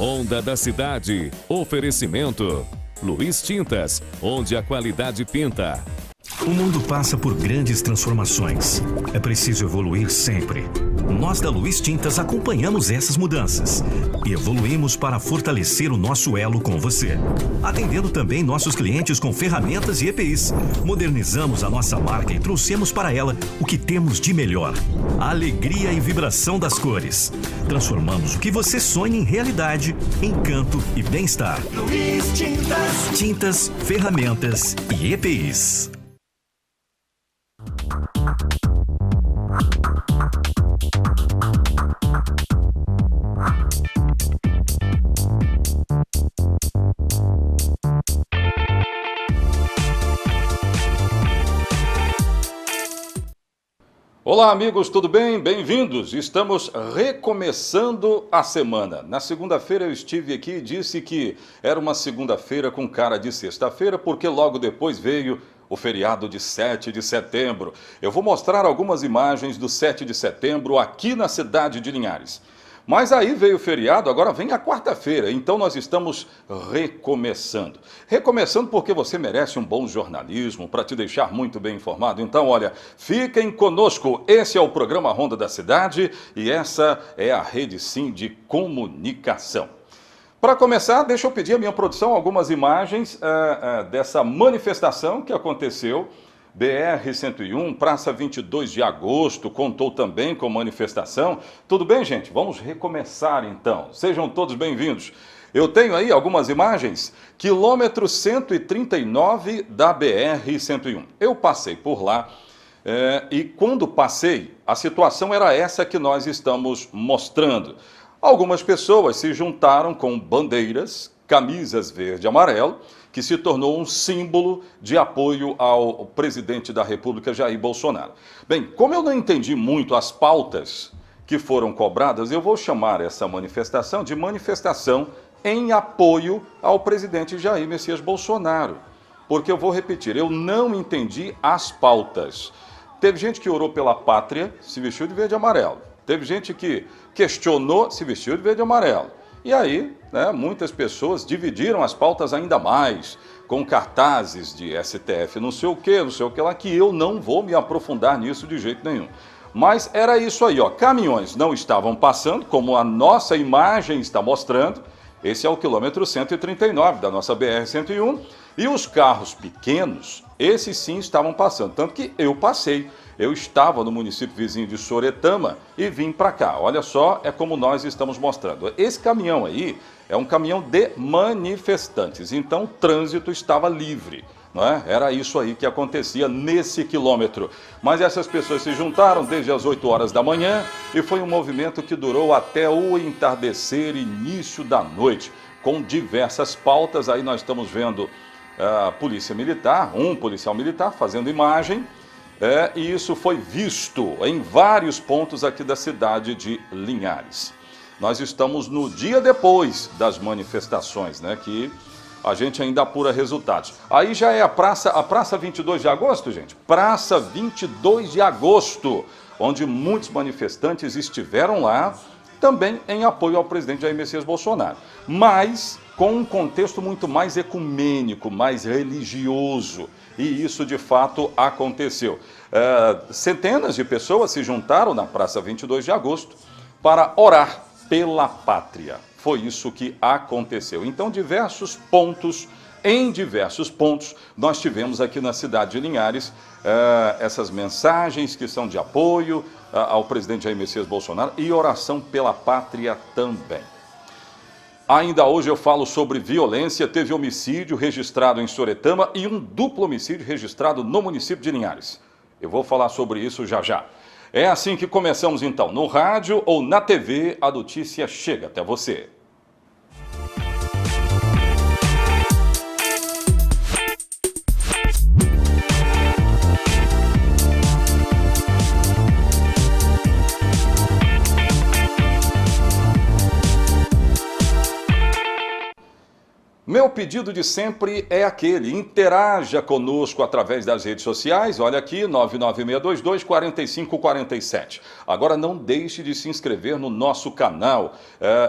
Ronda da Cidade. Oferecimento. Luiz Tintas, onde a qualidade pinta. O mundo passa por grandes transformações. É preciso evoluir sempre. Nós da Luiz Tintas acompanhamos essas mudanças e evoluímos para fortalecer o nosso elo com você, atendendo também nossos clientes com ferramentas e EPIs. Modernizamos a nossa marca e trouxemos para ela o que temos de melhor: a alegria e vibração das cores. Transformamos o que você sonha em realidade, encanto e bem-estar. Luiz Tintas. Tintas, ferramentas e EPIs. Olá amigos, tudo bem? Bem-vindos! Estamos recomeçando a semana. Na segunda-feira eu estive aqui e disse que era uma segunda-feira com cara de sexta-feira, porque logo depois veio o feriado de 7 de setembro. Eu vou mostrar algumas imagens do 7 de setembro aqui na cidade de Linhares. Mas aí veio o feriado, agora vem a quarta-feira, então nós estamos recomeçando. Recomeçando porque você merece um bom jornalismo para te deixar muito bem informado. Então, olha, fiquem conosco. Esse é o programa Ronda da Cidade e essa é a Rede Sim de Comunicação. Para começar, deixa eu pedir à minha produção algumas imagens dessa manifestação que aconteceu. BR-101, Praça 22 de Agosto, contou também com manifestação. Tudo bem, gente? Vamos recomeçar então. Sejam todos bem-vindos. Eu tenho aí algumas imagens. Quilômetro 139 da BR-101. Eu passei por lá e quando passei, a situação era essa que nós estamos mostrando. Algumas pessoas se juntaram com bandeiras, camisas verde e amarelo, que se tornou um símbolo de apoio ao presidente da República, Jair Bolsonaro. Bem, como eu não entendi muito as pautas que foram cobradas, eu vou chamar essa manifestação de manifestação em apoio ao presidente Jair Messias Bolsonaro. Porque eu vou repetir, eu não entendi as pautas. Teve gente que orou pela pátria, se vestiu de verde e amarelo. Teve gente que questionou, se vestiu de verde e amarelo. E aí, muitas pessoas dividiram as pautas ainda mais, com cartazes de STF, não sei o que lá, que eu não vou me aprofundar nisso de jeito nenhum. Mas era isso aí, ó, caminhões não estavam passando, como a nossa imagem está mostrando. Esse é o quilômetro 139 da nossa BR-101. E os carros pequenos, esses sim estavam passando, tanto que eu passei. Eu estava no município vizinho de Soretama e vim para cá. Olha só, é como nós estamos mostrando. Esse caminhão aí é um caminhão de manifestantes, então o trânsito estava livre. Não é? Era isso aí que acontecia nesse quilômetro. Mas essas pessoas se juntaram desde as 8 horas da manhã e foi um movimento que durou até o entardecer, início da noite, com diversas pautas. Aí nós estamos vendo a polícia militar, um policial militar fazendo imagem. E isso foi visto em vários pontos aqui da cidade de Linhares. Nós estamos no dia depois das manifestações, que a gente ainda apura resultados. Aí já é a Praça 22 de Agosto, gente. Praça 22 de Agosto, onde muitos manifestantes estiveram lá, também em apoio ao presidente Jair Messias Bolsonaro. Mas com um contexto muito mais ecumênico, mais religioso. E isso de fato aconteceu. Centenas de pessoas se juntaram na Praça 22 de Agosto para orar pela pátria. Foi isso que aconteceu. Então, em diversos pontos, nós tivemos aqui na cidade de Linhares essas mensagens que são de apoio ao presidente Jair Messias Bolsonaro e oração pela pátria também. Ainda hoje eu falo sobre violência. Teve homicídio registrado em Soretama e um duplo homicídio registrado no município de Linhares. Eu vou falar sobre isso já já. É assim que começamos então, no rádio ou na TV, a notícia chega até você. Meu pedido de sempre é aquele, interaja conosco através das redes sociais, olha aqui, 99622-4547. Agora não deixe de se inscrever no nosso canal,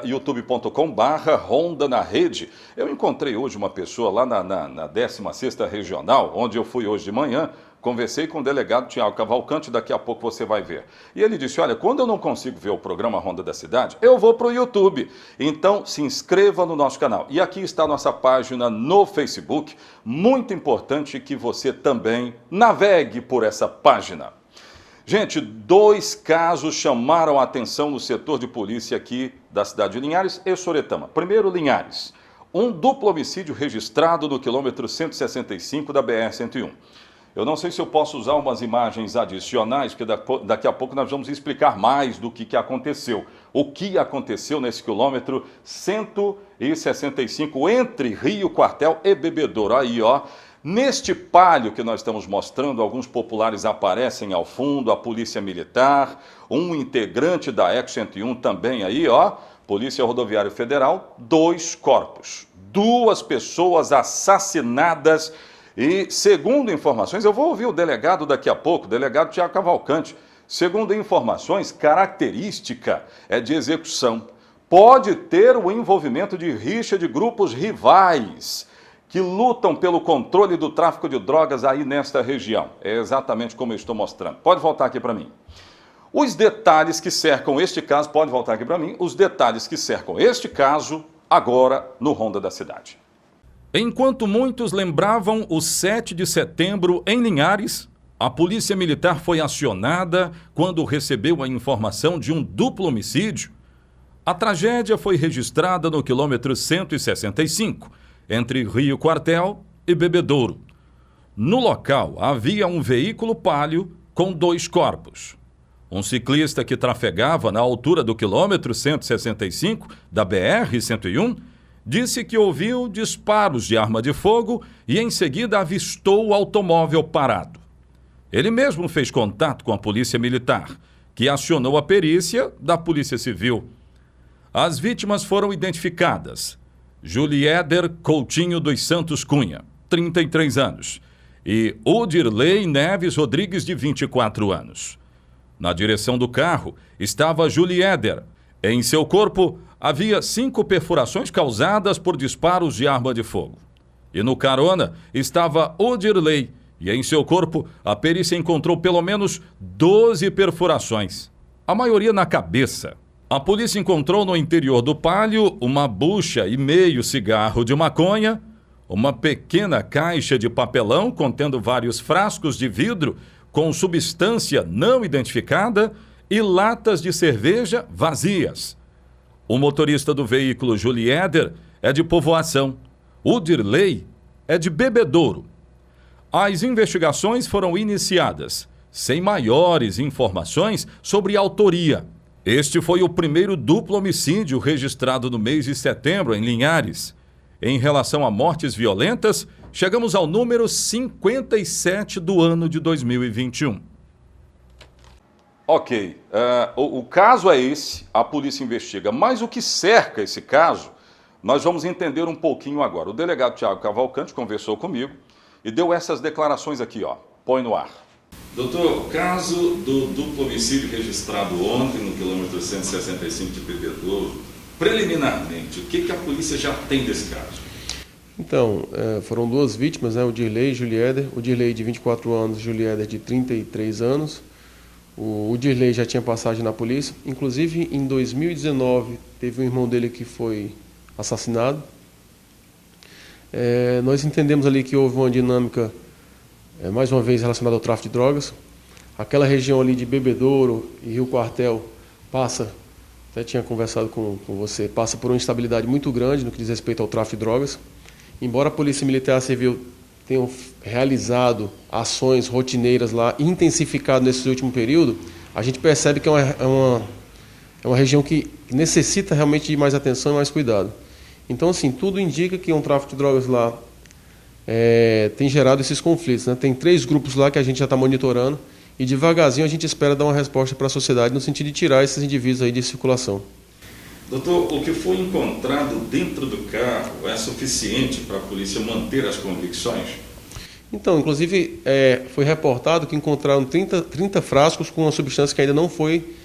youtube.com/Ronda na Rede. Eu encontrei hoje uma pessoa lá na 16ª Regional, onde eu fui hoje de manhã, conversei com o delegado Tiago Cavalcante, daqui a pouco você vai ver. E ele disse, olha, quando eu não consigo ver o programa Ronda da Cidade, eu vou para o YouTube. Então, se inscreva no nosso canal. E aqui está a nossa página no Facebook. Muito importante que você também navegue por essa página. Gente, 2 casos chamaram a atenção no setor de polícia aqui da cidade de Linhares e Soretama. Primeiro, Linhares. Um duplo homicídio registrado no quilômetro 165 da BR-101. Eu não sei se eu posso usar umas imagens adicionais, porque daqui a pouco nós vamos explicar mais do que aconteceu. O que aconteceu nesse quilômetro 165 entre Rio Quartel e Bebedouro. Aí, ó, neste palio que nós estamos mostrando, alguns populares aparecem ao fundo, a Polícia Militar, um integrante da ECO-101 também aí, ó, Polícia Rodoviária Federal, 2 corpos, 2 pessoas assassinadas. E, segundo informações, eu vou ouvir o delegado daqui a pouco, o delegado Tiago Cavalcante. Segundo informações, característica é de execução. Pode ter o envolvimento de rixa de grupos rivais que lutam pelo controle do tráfico de drogas aí nesta região. É exatamente como eu estou mostrando. Pode voltar aqui para mim. Os detalhes que cercam este caso, pode voltar aqui para mim, os detalhes que cercam este caso agora no Ronda da Cidade. Enquanto muitos lembravam o 7 de setembro em Linhares, a Polícia Militar foi acionada quando recebeu a informação de um duplo homicídio. A tragédia foi registrada no quilômetro 165, entre Rio Quartel e Bebedouro. No local havia um veículo Palio com 2 corpos. Um ciclista que trafegava na altura do quilômetro 165 da BR-101 disse que ouviu disparos de arma de fogo e em seguida avistou o automóvel parado. Ele mesmo fez contato com a Polícia Militar, que acionou a perícia da Polícia Civil. As vítimas foram identificadas: Juliéder Coutinho dos Santos Cunha, 33 anos, e Odirley Neves Rodrigues, de 24 anos. Na direção do carro estava Juliéder. Em seu corpo havia 5 perfurações causadas por disparos de arma de fogo. E no carona estava Odirley, e em seu corpo a perícia encontrou pelo menos 12 perfurações, a maioria na cabeça. A polícia encontrou no interior do Palio uma bucha e meio cigarro de maconha, uma pequena caixa de papelão contendo vários frascos de vidro com substância não identificada e latas de cerveja vazias. O motorista do veículo, Juliéder, é de Povoação. O Dirley é de Bebedouro. As investigações foram iniciadas, sem maiores informações sobre a autoria. Este foi o primeiro duplo homicídio registrado no mês de setembro em Linhares. Em relação a mortes violentas, chegamos ao número 57 do ano de 2021. Ok, o caso é esse, a polícia investiga, mas o que cerca esse caso, nós vamos entender um pouquinho agora. O delegado Tiago Cavalcante conversou comigo e deu essas declarações aqui, ó, põe no ar. Doutor, o caso do duplo homicídio registrado ontem no quilômetro 165 de Bebedouro, preliminarmente, o que a polícia já tem desse caso? Então, foram 2 vítimas, né, o Dirley e Juliéder, o Dirley de 24 anos, Juliéder de 33 anos. O Dirley já tinha passagem na polícia, inclusive em 2019 teve um irmão dele que foi assassinado. Nós entendemos ali que houve uma dinâmica, mais uma vez, relacionada ao tráfico de drogas. Aquela região ali de Bebedouro e Rio Quartel passa, até tinha conversado com você, passa por uma instabilidade muito grande no que diz respeito ao tráfico de drogas. Embora a Polícia Militar Civil tenham realizado ações rotineiras lá, intensificado nesse último período, a gente percebe que é uma região que necessita realmente de mais atenção e mais cuidado. Então, assim, tudo indica que um tráfico de drogas lá tem gerado esses conflitos, né? Tem 3 grupos lá que a gente já está monitorando e devagarzinho a gente espera dar uma resposta para a sociedade no sentido de tirar esses indivíduos aí de circulação. Doutor, o que foi encontrado dentro do carro é suficiente para a polícia manter as convicções? Então, inclusive, foi reportado que encontraram 30 frascos com uma substância que ainda não foi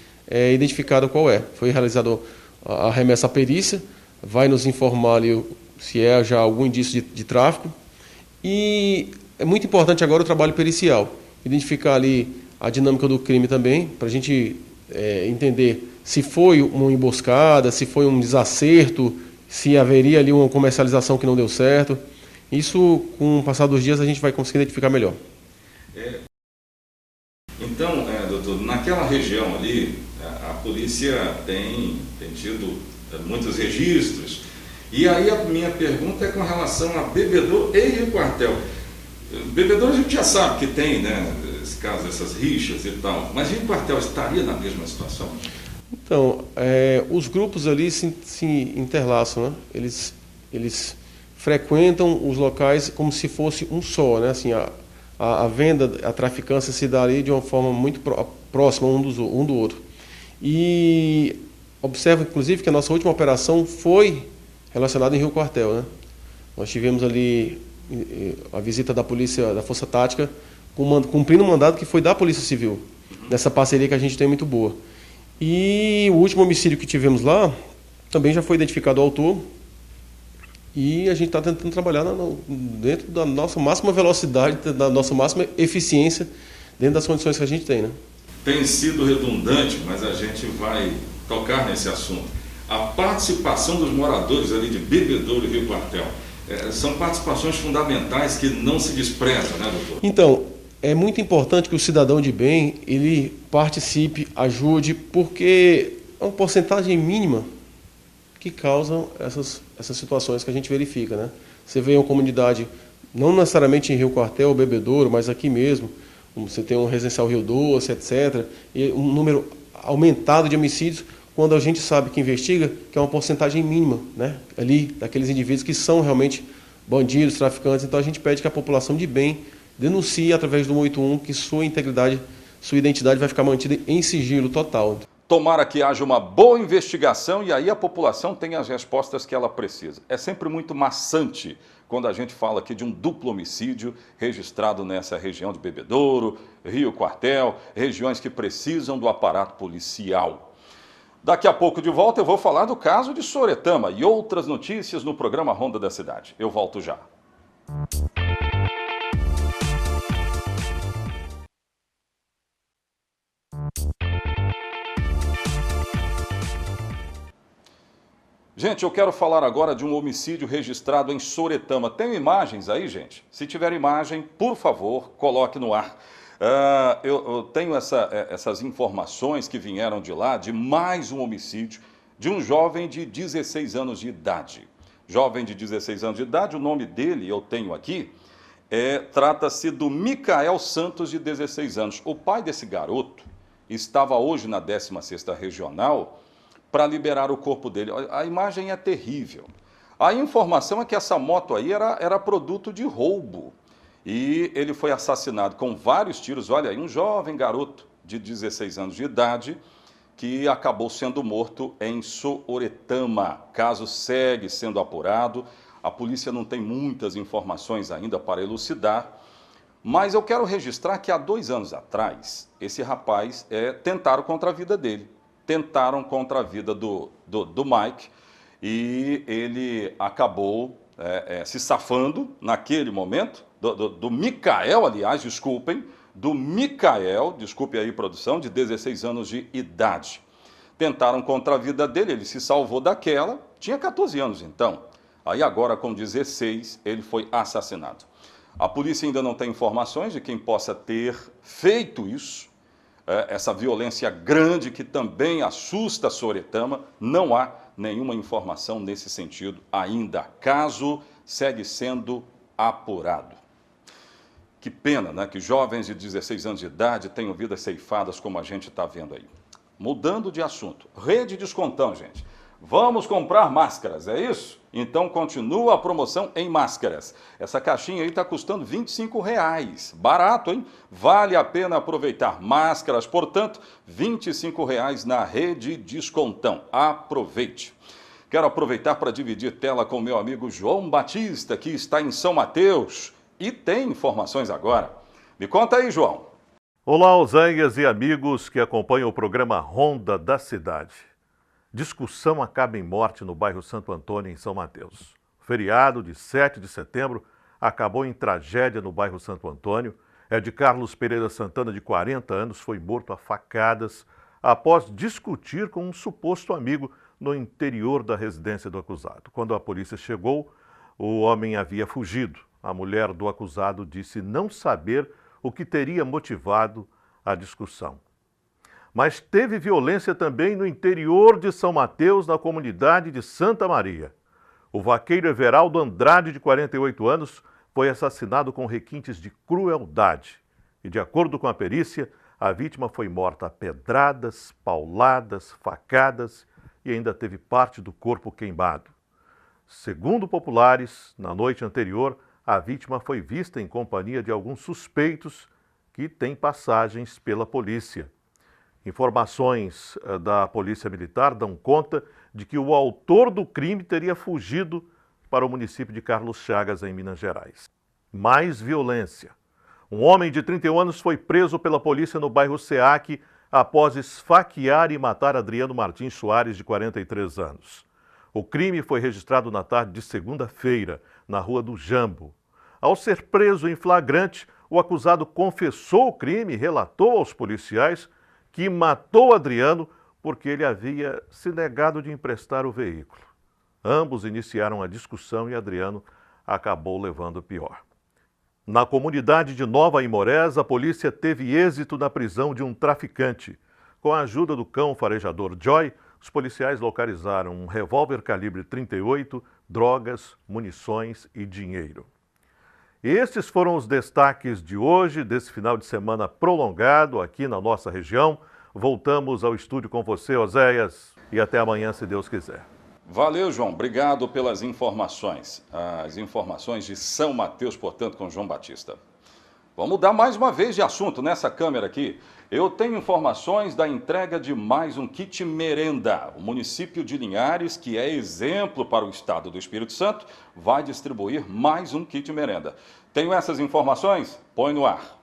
identificada qual é. Foi realizada a remessa à perícia, vai nos informar ali se é já algum indício de tráfico. E é muito importante agora o trabalho pericial, identificar ali a dinâmica do crime também, para a gente entender se foi uma emboscada, se foi um desacerto, se haveria ali uma comercialização que não deu certo. Isso, com o passar dos dias, a gente vai conseguir identificar melhor. Então, doutor, naquela região ali, a polícia tem tido muitos registros. E aí a minha pergunta é com relação a Bebedouro e Rio Quartel. Bebedouro a gente já sabe que tem, né, esse caso, essas rixas e tal, mas Rio Quartel estaria na mesma situação? Então, os grupos ali se interlaçam, né? Eles frequentam os locais como se fosse um só, né? Assim, a venda, a traficância se dá ali de uma forma muito próxima um do outro. E observa, inclusive, que a nossa última operação foi relacionada em Rio Quartel, né? Nós tivemos ali a visita da polícia, da Força Tática, cumprindo um mandado que foi da Polícia Civil, nessa parceria que a gente tem muito boa. E o último homicídio que tivemos lá, também já foi identificado o autor, e a gente está tentando trabalhar dentro da nossa máxima velocidade, da nossa máxima eficiência, dentro das condições que a gente tem, né? Tem sido redundante, mas a gente vai tocar nesse assunto. A participação dos moradores ali de Bebedouro e Rio Quartel, são participações fundamentais que não se desprezam, né, doutor? Então, é muito importante que o cidadão de bem, ele participe, ajude, porque é uma porcentagem mínima que causam essas situações que a gente verifica, né? Você vê uma comunidade, não necessariamente em Rio Quartel ou Bebedouro, mas aqui mesmo, você tem um residencial Rio Doce, etc., e um número aumentado de homicídios, quando a gente sabe que investiga, que é uma porcentagem mínima, né? Ali, daqueles indivíduos que são realmente bandidos, traficantes. Então a gente pede que a população de bem denuncie através do 181 que sua integridade, sua identidade vai ficar mantida em sigilo total. Tomara que haja uma boa investigação e aí a população tem as respostas que ela precisa. É sempre muito maçante quando a gente fala aqui de um duplo homicídio registrado nessa região de Bebedouro, Rio Quartel, regiões que precisam do aparato policial. Daqui a pouco de volta eu vou falar do caso de Soretama e outras notícias no programa Ronda da Cidade. Eu volto já. Gente, eu quero falar agora de um homicídio registrado em Soretama. Tem imagens aí, gente? Se tiver imagem, por favor, coloque no ar. Eu tenho essas informações que vieram de lá, de mais um homicídio de um jovem de 16 anos de idade. Jovem de 16 anos de idade, o nome dele eu tenho aqui, trata-se do Micael Santos, de 16 anos. O pai desse garoto estava hoje na 16ª Regional para liberar o corpo dele. A imagem é terrível. A informação é que essa moto aí era produto de roubo. E ele foi assassinado com vários tiros. Olha aí, um jovem garoto de 16 anos de idade que acabou sendo morto em Soretama. O caso segue sendo apurado. A polícia não tem muitas informações ainda para elucidar. Mas eu quero registrar que há 2 anos atrás, esse rapaz tentaram contra a vida dele. Tentaram contra a vida do Mike e ele acabou se safando naquele momento. Do Micael, aliás, desculpem, do Micael, desculpe aí, produção, de 16 anos de idade. Tentaram contra a vida dele, ele se salvou daquela, tinha 14 anos então. Aí agora, com 16, ele foi assassinado. A polícia ainda não tem informações de quem possa ter feito isso, essa violência grande que também assusta Soretama. Não há nenhuma informação nesse sentido ainda. Caso segue sendo apurado. Que pena, né, que jovens de 16 anos de idade tenham vidas ceifadas como a gente está vendo aí. Mudando de assunto, Rede Descontão, gente. Vamos comprar máscaras, é isso? Então continua a promoção em máscaras. Essa caixinha aí está custando R$25. Barato, hein? Vale a pena aproveitar. Máscaras, portanto, R$25 na Rede Descontão. Aproveite. Quero aproveitar para dividir tela com meu amigo João Batista, que está em São Mateus e tem informações agora. Me conta aí, João. Olá, Oséias e amigos que acompanham o programa Ronda da Cidade. Discussão acaba em morte no bairro Santo Antônio, em São Mateus. O feriado de 7 de setembro acabou em tragédia no bairro Santo Antônio. Ed Carlos Pereira Santana, de 40 anos, foi morto a facadas após discutir com um suposto amigo no interior da residência do acusado. Quando a polícia chegou, o homem havia fugido. A mulher do acusado disse não saber o que teria motivado a discussão. Mas teve violência também no interior de São Mateus, na comunidade de Santa Maria. O vaqueiro Everaldo Andrade, de 48 anos, foi assassinado com requintes de crueldade. E, de acordo com a perícia, a vítima foi morta a pedradas, pauladas, facadas e ainda teve parte do corpo queimado. Segundo populares, na noite anterior, a vítima foi vista em companhia de alguns suspeitos que têm passagens pela polícia. Informações da Polícia Militar dão conta de que o autor do crime teria fugido para o município de Carlos Chagas, em Minas Gerais. Mais violência. Um homem de 31 anos foi preso pela polícia no bairro SEAC após esfaquear e matar Adriano Martins Soares, de 43 anos. O crime foi registrado na tarde de segunda-feira, na Rua do Jambo. Ao ser preso em flagrante, o acusado confessou o crime e relatou aos policiais que matou Adriano porque ele havia se negado de emprestar o veículo. Ambos iniciaram a discussão e Adriano acabou levando o pior. Na comunidade de Nova Imorés, a polícia teve êxito na prisão de um traficante. Com a ajuda do cão farejador Joy, os policiais localizaram um revólver calibre 38, drogas, munições e dinheiro. Estes foram os destaques de hoje, desse final de semana prolongado aqui na nossa região. Voltamos ao estúdio com você, Oséias, e até amanhã, se Deus quiser. Valeu, João. Obrigado pelas informações. As informações de São Mateus, portanto, com João Batista. Vamos mudar mais uma vez de assunto nessa câmera aqui. Eu tenho informações da entrega de mais um kit merenda. O município de Linhares, que é exemplo para o estado do Espírito Santo, vai distribuir mais um kit merenda. Tenho essas informações? Põe no ar.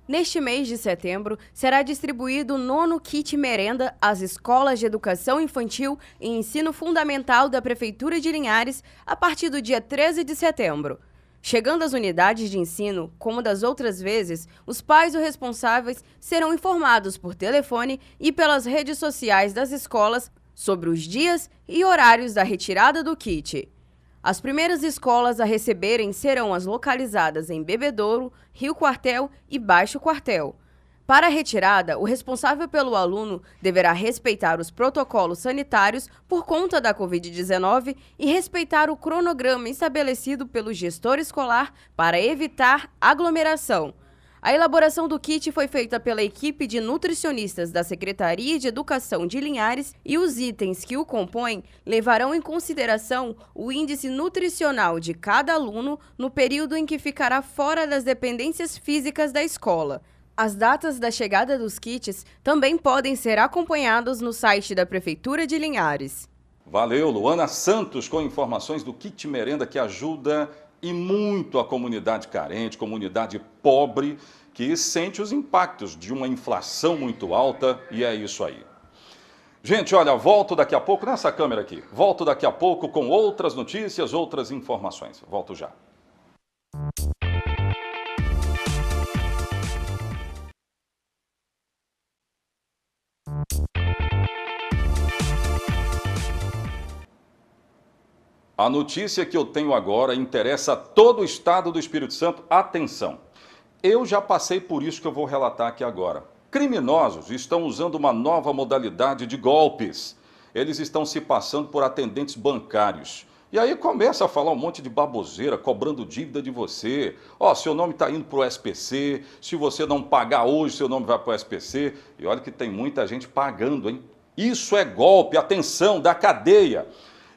Neste mês de setembro, será distribuído o 9º kit merenda às escolas de educação infantil e ensino fundamental da Prefeitura de Linhares a partir do dia 13 de setembro. Chegando às unidades de ensino, como das outras vezes, os pais ou responsáveis serão informados por telefone e pelas redes sociais das escolas sobre os dias e horários da retirada do kit. As primeiras escolas a receberem serão as localizadas em Bebedouro, Rio Quartel e Baixo Quartel. Para a retirada, o responsável pelo aluno deverá respeitar os protocolos sanitários por conta da Covid-19 e respeitar o cronograma estabelecido pelo gestor escolar para evitar aglomeração. A elaboração do kit foi feita pela equipe de nutricionistas da Secretaria de Educação de Linhares e os itens que o compõem levarão em consideração o índice nutricional de cada aluno no período em que ficará fora das dependências físicas da escola. As datas da chegada dos kits também podem ser acompanhados no site da Prefeitura de Linhares. Valeu, Luana Santos, com informações do kit merenda que ajuda e muito a comunidade carente, comunidade pobre, que sente os impactos de uma inflação muito alta, e é isso aí. Gente, olha, volto daqui a pouco, nessa câmera aqui, volto daqui a pouco com outras notícias, outras informações. Volto já. A notícia que eu tenho agora interessa a todo o estado do Espírito Santo. Atenção, eu já passei por isso que eu vou relatar aqui agora. Criminosos estão usando uma nova modalidade de golpes. Eles estão se passando por atendentes bancários. E aí começa a falar um monte de baboseira, cobrando dívida de você. Ó, seu nome está indo para o SPC, se você não pagar hoje, seu nome vai para o SPC. E olha que tem muita gente pagando, hein? Isso é golpe, atenção, da cadeia.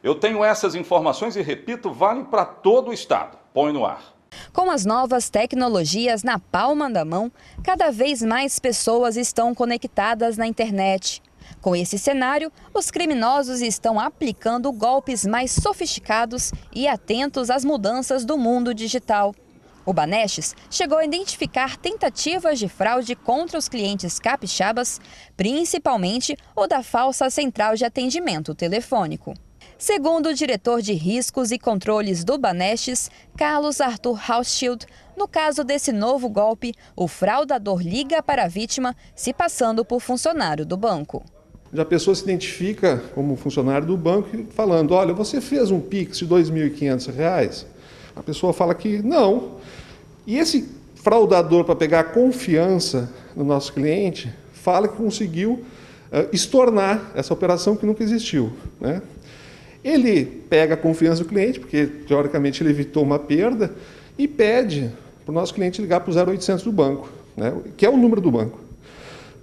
Eu tenho essas informações e, repito, valem para todo o estado. Põe no ar. Com as novas tecnologias na palma da mão, cada vez mais pessoas estão conectadas na internet. Com esse cenário, os criminosos estão aplicando golpes mais sofisticados e atentos às mudanças do mundo digital. O Banestes chegou a identificar tentativas de fraude contra os clientes capixabas, principalmente o da falsa central de atendimento telefônico. Segundo o diretor de riscos e controles do Banestes, Carlos Arthur Hauschild, no caso desse novo golpe, o fraudador liga para a vítima se passando por funcionário do banco. A pessoa se identifica como funcionário do banco falando, olha, você fez um Pix de R$ 2.500? A pessoa fala que não. E esse fraudador, para pegar a confiança do nosso cliente, fala que conseguiu estornar essa operação que nunca existiu, né? Ele pega a confiança do cliente, porque teoricamente ele evitou uma perda, e pede para o nosso cliente ligar para o 0800 do banco, né, que é o número do banco.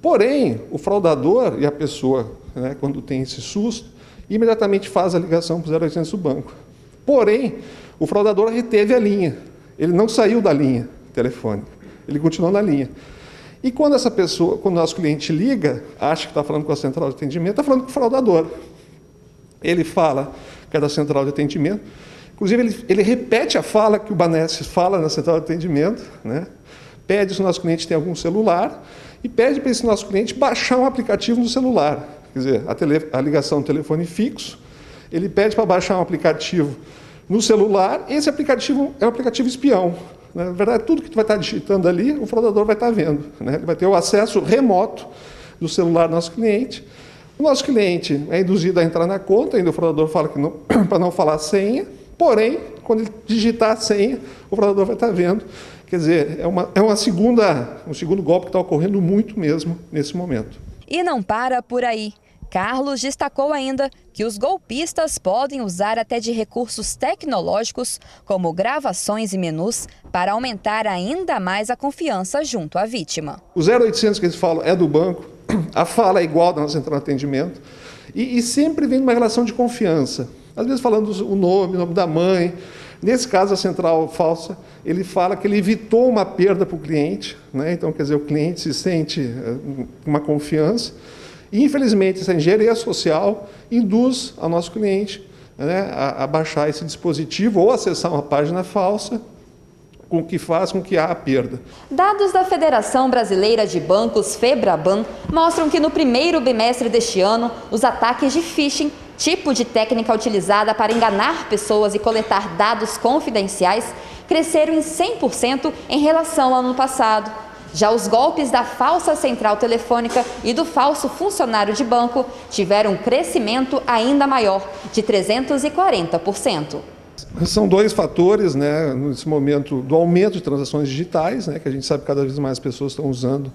Porém, o fraudador e a pessoa, né, quando tem esse susto, imediatamente faz a ligação para o 0800 do banco. Porém, o fraudador reteve a linha, ele não saiu da linha telefônica, ele continuou na linha. E quando essa pessoa, quando o nosso cliente liga, acha que está falando com a central de atendimento, está falando com o fraudador. Ele fala que é da central de atendimento, inclusive ele repete a fala que o Banestes fala na central de atendimento, né? Pede se o nosso cliente tem algum celular e pede para esse nosso cliente baixar um aplicativo no celular. Quer dizer, a ligação do telefone fixo, ele pede para baixar um aplicativo no celular, esse aplicativo é um aplicativo espião. Na verdade, tudo que tu vai estar digitando ali, o fraudador vai estar vendo, né? Ele vai ter o acesso remoto do celular do nosso cliente. O nosso cliente é induzido a entrar na conta, ainda o fraudador fala que não, para não falar a senha, porém, quando ele digitar a senha, o fraudador vai estar vendo. Quer dizer, um segundo golpe que está ocorrendo muito mesmo nesse momento. E não para por aí. Carlos destacou ainda que os golpistas podem usar até de recursos tecnológicos, como gravações e menus, para aumentar ainda mais a confiança junto à vítima. O 0800 que eles falam é do banco, a fala é igual da nossa central de atendimento, e sempre vem uma relação de confiança. Às vezes falando o nome da mãe. Nesse caso, a central falsa, ele fala que ele evitou uma perda para o cliente, né? Então, quer dizer, o cliente se sente uma confiança. E, infelizmente, essa engenharia social induz ao nosso cliente, né, a baixar esse dispositivo ou acessar uma página falsa, com que faz com que há a perda. Dados da Federação Brasileira de Bancos, FEBRABAN, mostram que no primeiro bimestre deste ano, os ataques de phishing, tipo de técnica utilizada para enganar pessoas e coletar dados confidenciais, cresceram em 100% em relação ao ano passado. Já os golpes da falsa central telefônica e do falso funcionário de banco tiveram um crescimento ainda maior, de 340%. São dois fatores, né, nesse momento do aumento de transações digitais, né, que a gente sabe que cada vez mais pessoas estão usando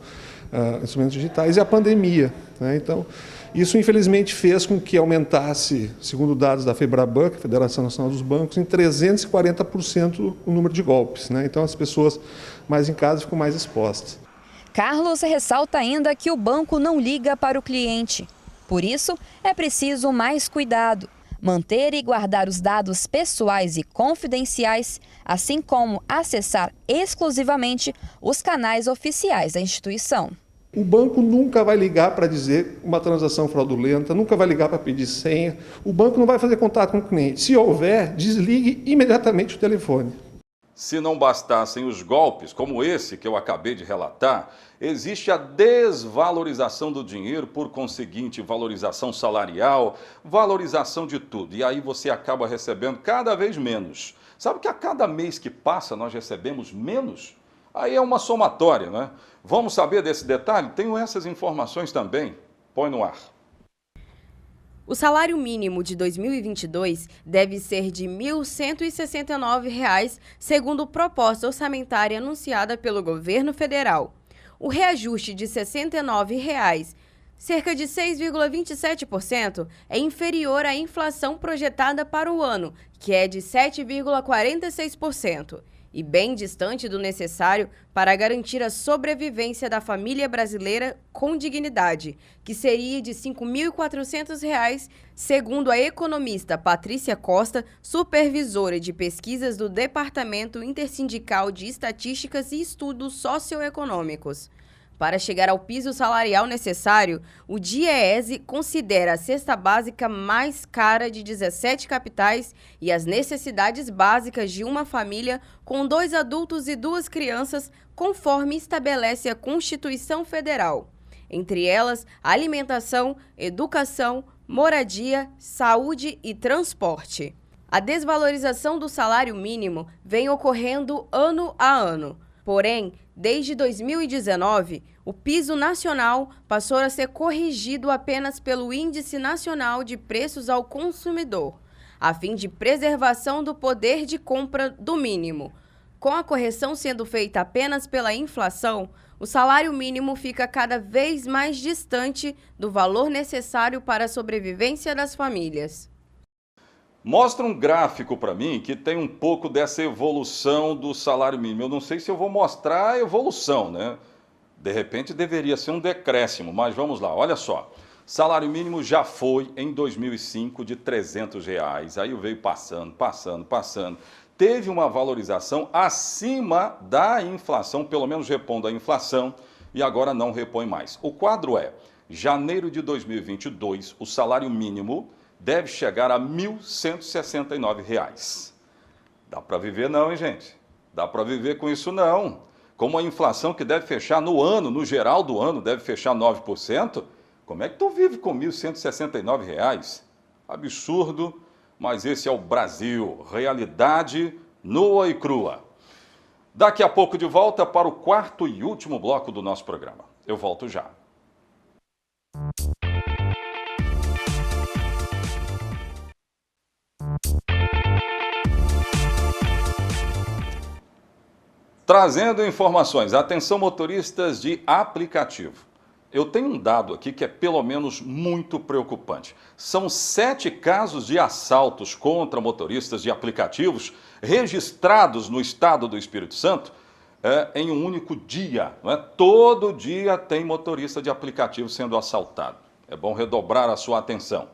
instrumentos digitais, e a pandemia, né? Então, isso infelizmente fez com que aumentasse, segundo dados da FEBRABAN, que é a Federação Nacional dos Bancos, em 340% o número de golpes, né? Então as pessoas mais em casa ficam mais expostas. Carlos ressalta ainda que o banco não liga para o cliente. Por isso, é preciso mais cuidado. Manter e guardar os dados pessoais e confidenciais, assim como acessar exclusivamente os canais oficiais da instituição. O banco nunca vai ligar para dizer uma transação fraudulenta, nunca vai ligar para pedir senha. O banco não vai fazer contato com o cliente. Se houver, desligue imediatamente o telefone. Se não bastassem os golpes, como esse que eu acabei de relatar, existe a desvalorização do dinheiro, por conseguinte, valorização salarial, valorização de tudo. E aí você acaba recebendo cada vez menos. Sabe que a cada mês que passa nós recebemos menos? Aí é uma somatória, né? Vamos saber desse detalhe? Tenho essas informações também. Põe no ar. O salário mínimo de 2022 deve ser de R$ 1.169, segundo proposta orçamentária anunciada pelo governo federal. O reajuste de R$ 69, cerca de 6,27%, é inferior à inflação projetada para o ano, que é de 7,46%. e bem distante do necessário para garantir a sobrevivência da família brasileira com dignidade, que seria de R$ 5.400, segundo a economista Patrícia Costa, supervisora de pesquisas do Departamento Intersindical de Estatísticas e Estudos Socioeconômicos. Para chegar ao piso salarial necessário, o DIEESE considera a cesta básica mais cara de 17 capitais e as necessidades básicas de uma família com 2 adultos e 2 crianças, conforme estabelece a Constituição Federal. Entre elas, alimentação, educação, moradia, saúde e transporte. A desvalorização do salário mínimo vem ocorrendo ano a ano. Porém, desde 2019, o piso nacional passou a ser corrigido apenas pelo Índice Nacional de Preços ao Consumidor, a fim de preservação do poder de compra do mínimo. Com a correção sendo feita apenas pela inflação, o salário mínimo fica cada vez mais distante do valor necessário para a sobrevivência das famílias. Mostra um gráfico para mim que tem um pouco dessa evolução do salário mínimo. Eu não sei se eu vou mostrar a evolução, né? De repente deveria ser um decréscimo, mas vamos lá, olha só. Salário mínimo já foi, em 2005, de R$ 300. Aí veio passando. Teve uma valorização acima da inflação, pelo menos repondo a inflação, e agora não repõe mais. O quadro é, janeiro de 2022, o salário mínimo deve chegar a R$ 1.169. Dá para viver não, hein, gente? Dá para viver com isso não. Como a inflação que deve fechar no ano, no geral do ano, deve fechar 9%, como é que tu vive com R$ 1.169? Absurdo, mas esse é o Brasil, realidade nua e crua. Daqui a pouco de volta para o 4º e último bloco do nosso programa. Eu volto já. Trazendo informações, atenção motoristas de aplicativo. Eu tenho um dado aqui que é pelo menos muito preocupante. São 7 casos de assaltos contra motoristas de aplicativos registrados no estado do Espírito Santo em um único dia. Não é? Todo dia tem motorista de aplicativo sendo assaltado. É bom redobrar a sua atenção.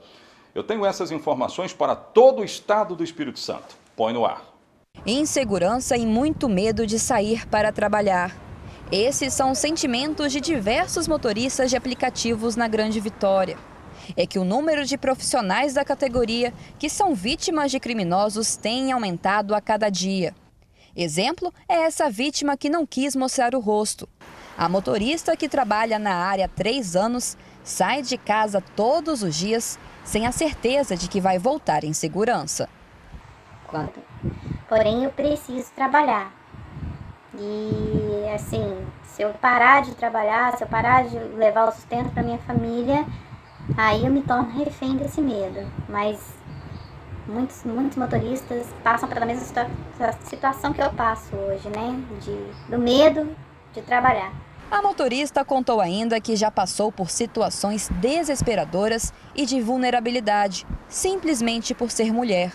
Eu tenho essas informações para todo o estado do Espírito Santo. Põe no ar. Insegurança e muito medo de sair para trabalhar. Esses são os sentimentos de diversos motoristas de aplicativos na Grande Vitória. É que o número de profissionais da categoria que são vítimas de criminosos tem aumentado a cada dia. Exemplo é essa vítima que não quis mostrar o rosto. A motorista, que trabalha na área há 3 anos, sai de casa todos os dias sem a certeza de que vai voltar em segurança. Porém, eu preciso trabalhar. E, assim, se eu parar de trabalhar, se eu parar de levar o sustento para minha família, aí eu me torno refém desse medo. Mas muitos motoristas passam pela mesma situação que eu passo hoje, né? Do medo de trabalhar. A motorista contou ainda que já passou por situações desesperadoras e de vulnerabilidade, simplesmente por ser mulher.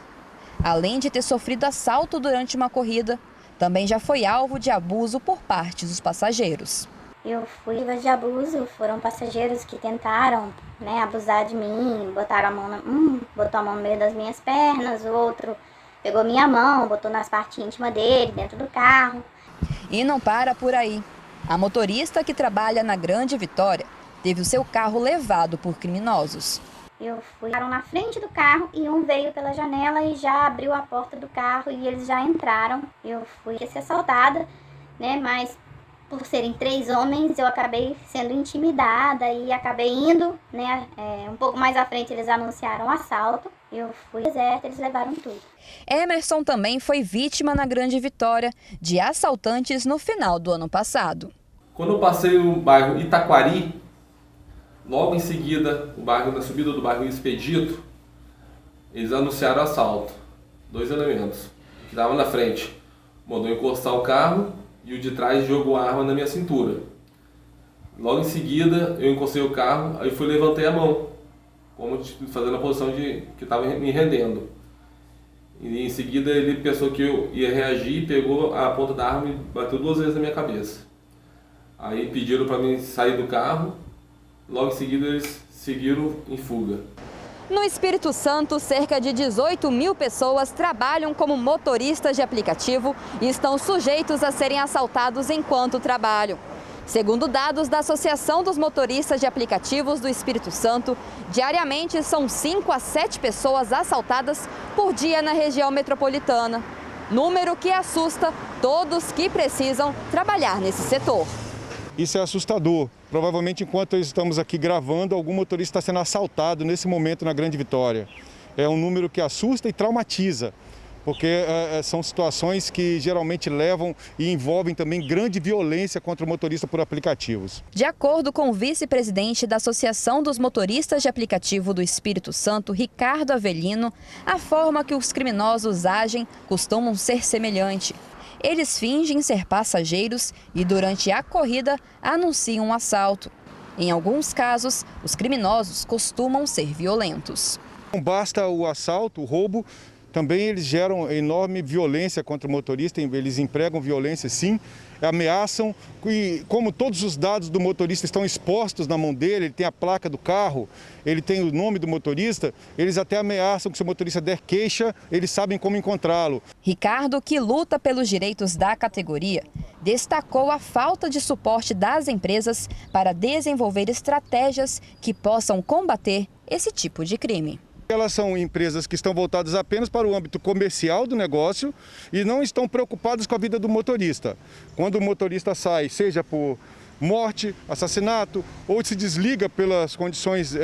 Além de ter sofrido assalto durante uma corrida, também já foi alvo de abuso por parte dos passageiros. Eu fui vítima de abuso, foram passageiros que tentaram, abusar de mim, botaram botou a mão no meio das minhas pernas, o outro pegou minha mão, botou nas partes íntimas dele, dentro do carro. E não para por aí. A motorista, que trabalha na Grande Vitória, teve o seu carro levado por criminosos. Eu fui na frente do carro e um veio pela janela e já abriu a porta do carro e eles já entraram. Eu fui ser assaltada, mas por serem 3 homens eu acabei sendo intimidada e acabei indo, um pouco mais à frente eles anunciaram o assalto. Eu fui deserta, eles levaram tudo. Emerson também foi vítima na Grande Vitória de assaltantes no final do ano passado. Quando eu passei no bairro Itaquari, logo em seguida, na subida do bairro Expedito, eles anunciaram assalto. 2 elementos que estavam na frente mandou encostar o carro e o de trás jogou a arma na minha cintura. Logo em seguida, eu encostei o carro, aí levantei a mão, como fazendo a posição de que estava me rendendo. E em seguida ele pensou que eu ia reagir, pegou a ponta da arma e bateu 2 vezes na minha cabeça. Aí pediram para mim sair do carro, logo em seguida eles seguiram em fuga. No Espírito Santo, cerca de 18 mil pessoas trabalham como motoristas de aplicativo e estão sujeitos a serem assaltados enquanto trabalham. Segundo dados da Associação dos Motoristas de Aplicativos do Espírito Santo, diariamente são 5 a 7 pessoas assaltadas por dia na região metropolitana. Número que assusta todos que precisam trabalhar nesse setor. Isso é assustador. Provavelmente, enquanto estamos aqui gravando, algum motorista está sendo assaltado nesse momento na Grande Vitória. É um número que assusta e traumatiza, porque são situações que geralmente levam e envolvem também grande violência contra o motorista por aplicativos. De acordo com o vice-presidente da Associação dos Motoristas de Aplicativo do Espírito Santo, Ricardo Avelino, a forma que os criminosos agem costumam ser semelhante. Eles fingem ser passageiros e, durante a corrida, anunciam um assalto. Em alguns casos, os criminosos costumam ser violentos. Não basta o assalto, o roubo, também eles geram enorme violência contra o motorista, eles empregam violência sim, ameaçam, e como todos os dados do motorista estão expostos na mão dele, ele tem a placa do carro, ele tem o nome do motorista, eles até ameaçam que se o motorista der queixa, eles sabem como encontrá-lo. Ricardo, que luta pelos direitos da categoria, destacou a falta de suporte das empresas para desenvolver estratégias que possam combater esse tipo de crime. Elas são empresas que estão voltadas apenas para o âmbito comercial do negócio e não estão preocupadas com a vida do motorista. Quando o motorista sai, seja por morte, assassinato ou se desliga pelas condições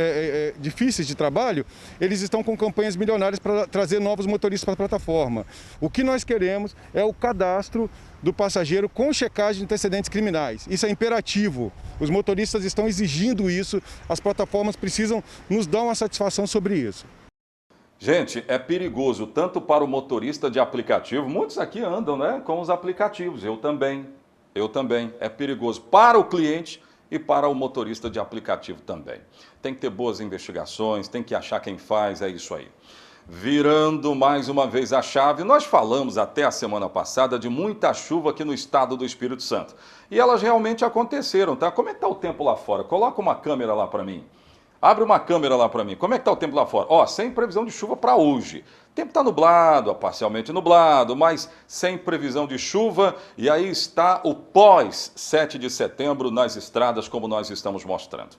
difíceis de trabalho, eles estão com campanhas milionárias para trazer novos motoristas para a plataforma. O que nós queremos é o cadastro do passageiro com checagem de antecedentes criminais. Isso é imperativo. Os motoristas estão exigindo isso, as plataformas precisam nos dar uma satisfação sobre isso. Gente, é perigoso tanto para o motorista de aplicativo, muitos aqui andam, né, com os aplicativos, eu também, é perigoso para o cliente e para o motorista de aplicativo também. Tem que ter boas investigações, tem que achar quem faz, é isso aí. Virando mais uma vez a chave, nós falamos até a semana passada de muita chuva aqui no estado do Espírito Santo. E elas realmente aconteceram, tá? Como é que tá o tempo lá fora? Coloca uma câmera lá para mim. Abre uma câmera lá para mim. Como é que tá o tempo lá fora? Ó, sem previsão de chuva para hoje. O tempo tá nublado, parcialmente nublado, mas sem previsão de chuva. E aí está o pós 7 de setembro nas estradas, como nós estamos mostrando.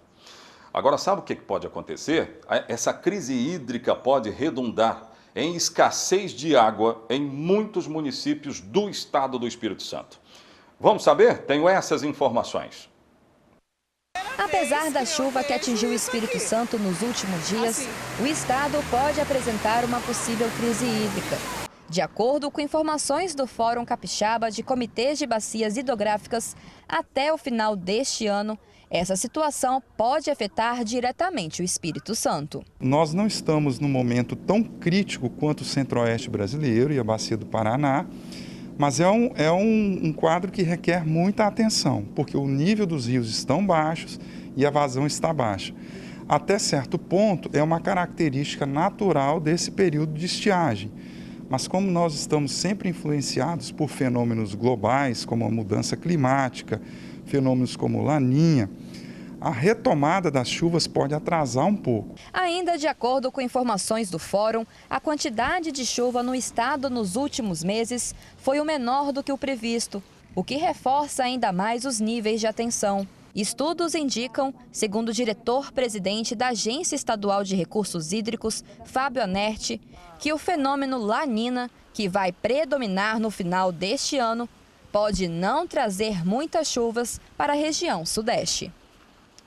Agora, sabe o que pode acontecer? Essa crise hídrica pode redundar em escassez de água em muitos municípios do estado do Espírito Santo. Vamos saber? Tenho essas informações. Apesar da chuva que atingiu o Espírito Santo nos últimos dias, o estado pode apresentar uma possível crise hídrica. De acordo com informações do Fórum Capixaba de Comitês de Bacias Hidrográficas, até o final deste ano, essa situação pode afetar diretamente o Espírito Santo. Nós não estamos num momento tão crítico quanto o centro-oeste brasileiro e a bacia do Paraná, mas é um quadro que requer muita atenção, porque o nível dos rios estão baixos e a vazão está baixa. Até certo ponto, é uma característica natural desse período de estiagem. Mas como nós estamos sempre influenciados por fenômenos globais, como a mudança climática, fenômenos como Laninha, a retomada das chuvas pode atrasar um pouco. Ainda de acordo com informações do Fórum, a quantidade de chuva no estado nos últimos meses foi o menor do que o previsto, o que reforça ainda mais os níveis de atenção. Estudos indicam, segundo o diretor-presidente da Agência Estadual de Recursos Hídricos, Fábio Anerti, que o fenômeno Lanina, que vai predominar no final deste ano, pode não trazer muitas chuvas para a região sudeste.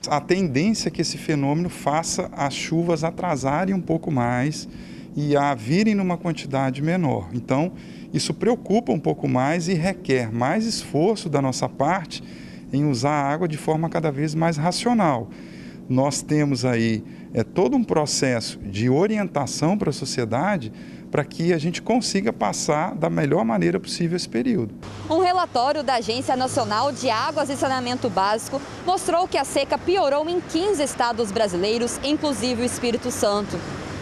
A tendência é que esse fenômeno faça as chuvas atrasarem um pouco mais e a virem numa quantidade menor. Então, isso preocupa um pouco mais e requer mais esforço da nossa parte em usar a água de forma cada vez mais racional. Nós temos aí todo um processo de orientação para a sociedade para que a gente consiga passar da melhor maneira possível esse período. Um relatório da Agência Nacional de Águas e Saneamento Básico mostrou que a seca piorou em 15 estados brasileiros, inclusive o Espírito Santo.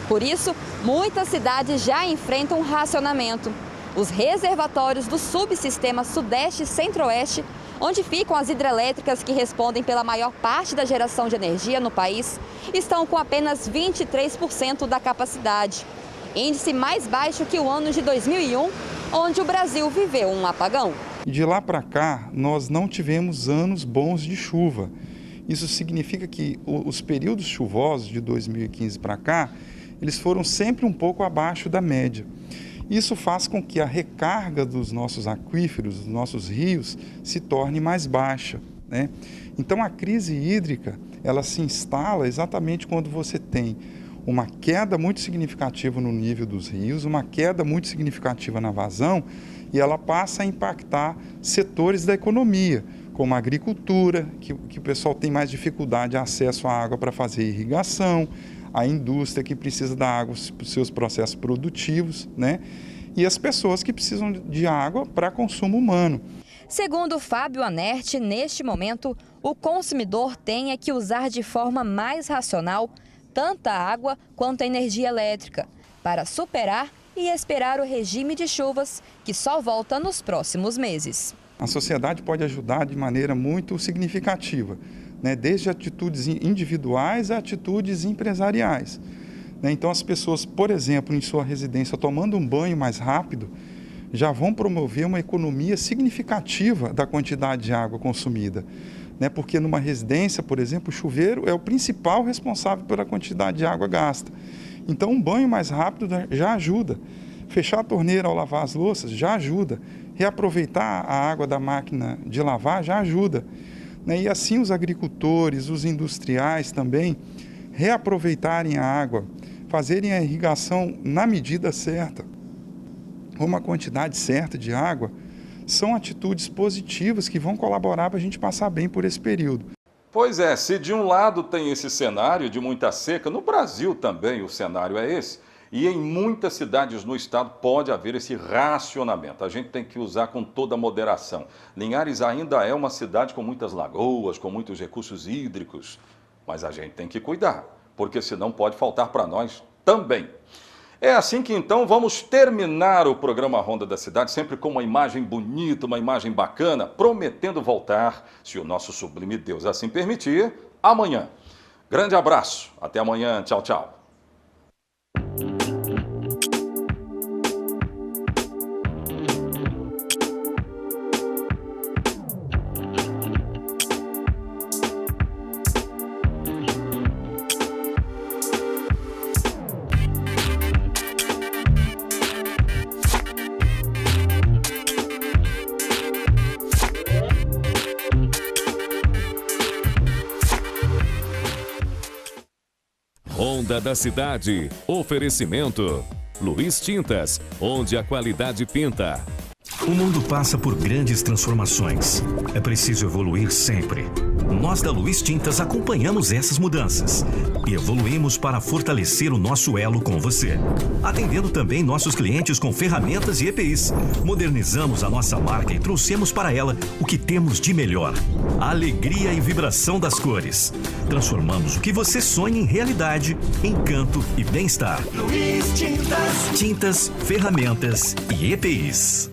Por isso, muitas cidades já enfrentam racionamento. Os reservatórios do subsistema Sudeste e Centro-Oeste, onde ficam as hidrelétricas que respondem pela maior parte da geração de energia no país, estão com apenas 23% da capacidade. Índice mais baixo que o ano de 2001, onde o Brasil viveu um apagão. De lá para cá, nós não tivemos anos bons de chuva. Isso significa que os períodos chuvosos de 2015 para cá, eles foram sempre um pouco abaixo da média. Isso faz com que a recarga dos nossos aquíferos, dos nossos rios, se torne mais baixa, né? Então a crise hídrica, ela se instala exatamente quando você tem uma queda muito significativa no nível dos rios, uma queda muito significativa na vazão, e ela passa a impactar setores da economia, como a agricultura, que o pessoal tem mais dificuldade de acesso à água para fazer irrigação, a indústria que precisa da água para os seus processos produtivos, né? E as pessoas que precisam de água para consumo humano. Segundo Fábio Anerti, neste momento, o consumidor tem que usar de forma mais racional tanto a água quanto a energia elétrica, para superar e esperar o regime de chuvas, que só volta nos próximos meses. A sociedade pode ajudar de maneira muito significativa, né? Desde atitudes individuais a atitudes empresariais. Então as pessoas, por exemplo, em sua residência, tomando um banho mais rápido, já vão promover uma economia significativa da quantidade de água consumida. Porque numa residência, por exemplo, o chuveiro é o principal responsável pela quantidade de água gasta. Então um banho mais rápido já ajuda. Fechar a torneira ao lavar as louças já ajuda. Reaproveitar a água da máquina de lavar já ajuda. E assim os agricultores, os industriais também, reaproveitarem a água, fazerem a irrigação na medida certa, com uma quantidade certa de água, são atitudes positivas que vão colaborar para a gente passar bem por esse período. Pois é, se de um lado tem esse cenário de muita seca, no Brasil também o cenário é esse, e em muitas cidades no estado pode haver esse racionamento. A gente tem que usar com toda moderação. Linhares ainda é uma cidade com muitas lagoas, com muitos recursos hídricos, mas a gente tem que cuidar, porque senão pode faltar para nós também. É assim que então vamos terminar o programa Ronda da Cidade, sempre com uma imagem bonita, uma imagem bacana, prometendo voltar, se o nosso sublime Deus assim permitir, amanhã. Grande abraço, até amanhã, tchau, tchau. Ronda da Cidade. Oferecimento. Luiz Tintas, onde a qualidade pinta. O mundo passa por grandes transformações. É preciso evoluir sempre. Nós da Luiz Tintas acompanhamos essas mudanças e evoluímos para fortalecer o nosso elo com você, atendendo também nossos clientes com ferramentas e EPIs. Modernizamos a nossa marca e trouxemos para ela o que temos de melhor: a alegria e vibração das cores. Transformamos o que você sonha em realidade, encanto e bem-estar. Luiz Tintas. Tintas, ferramentas e EPIs.